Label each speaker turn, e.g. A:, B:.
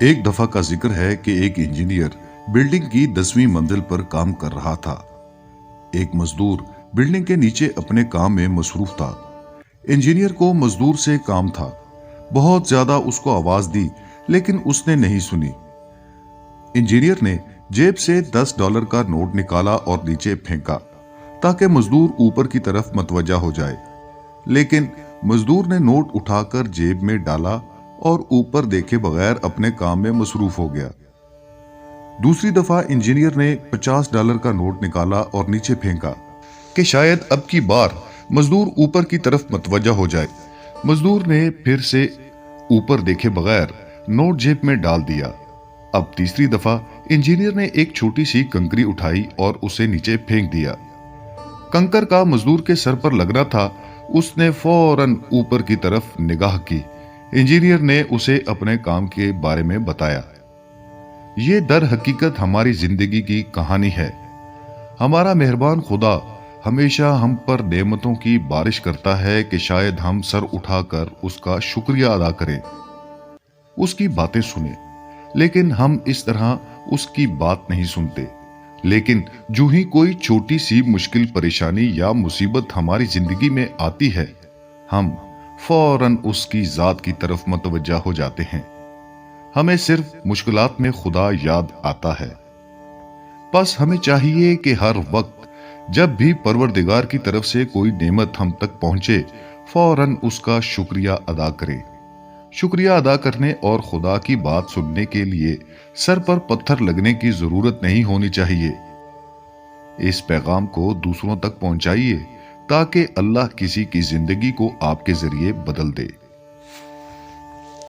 A: ایک دفعہ کا ذکر ہے کہ ایک انجینئر بلڈنگ کی 10ویں منزل پر کام کر رہا تھا۔ ایک مزدور بلڈنگ کے نیچے اپنے کام میں مصروف تھا۔ انجینئر کو مزدور سے کام تھا۔ بہت زیادہ اس کو آواز دی لیکن اس نے نہیں سنی۔ انجینئر نے جیب سے $10 کا نوٹ نکالا اور نیچے پھینکا تاکہ مزدور اوپر کی طرف متوجہ ہو جائے، لیکن مزدور نے نوٹ اٹھا کر جیب میں ڈالا اور اوپر دیکھے بغیر اپنے کام میں مصروف ہو گیا۔ دوسری دفعہ انجینئر نے $50 کا نوٹ نکالا اور نیچے پھینکا کہ شاید اب کی بار مزدور اوپر کی طرف متوجہ ہو جائے۔ مزدور نے پھر سے اوپر دیکھے بغیر نوٹ جیب میں ڈال دیا۔ اب تیسری دفعہ انجینئر نے ایک چھوٹی سی کنکری اٹھائی اور اسے نیچے پھینک دیا۔ کنکر کا مزدور کے سر پر لگنا تھا۔ اس نے فوراً اوپر کی طرف نگاہ کی۔ انجینئر نے اسے اپنے کام کے بارے میں بتایا۔ یہ در حقیقت ہماری زندگی کی کہانی ہے۔ ہمارا مہربان خدا ہمیشہ ہم پر نعمتوں کی بارش کرتا ہے کہ شاید ہم سر اٹھا کر اس کا شکریہ ادا کریں، اس کی باتیں سنیں، لیکن ہم اس طرح اس کی بات نہیں سنتے۔ لیکن جو ہی کوئی چھوٹی سی مشکل پریشانی یا مصیبت ہماری زندگی میں آتی ہے، ہم فوراً اس کی ذات کی طرف متوجہ ہو جاتے ہیں۔ ہمیں صرف مشکلات میں خدا یاد آتا ہے۔ بس ہمیں چاہیے کہ ہر وقت جب بھی پروردگار کی طرف سے کوئی نعمت ہم تک پہنچے، فوراً اس کا شکریہ ادا کریں۔ شکریہ ادا کرنے اور خدا کی بات سننے کے لیے سر پر پتھر لگنے کی ضرورت نہیں ہونی چاہیے۔ اس پیغام کو دوسروں تک پہنچائیے تاکہ اللہ کسی کی زندگی کو آپ کے ذریعے بدل دے۔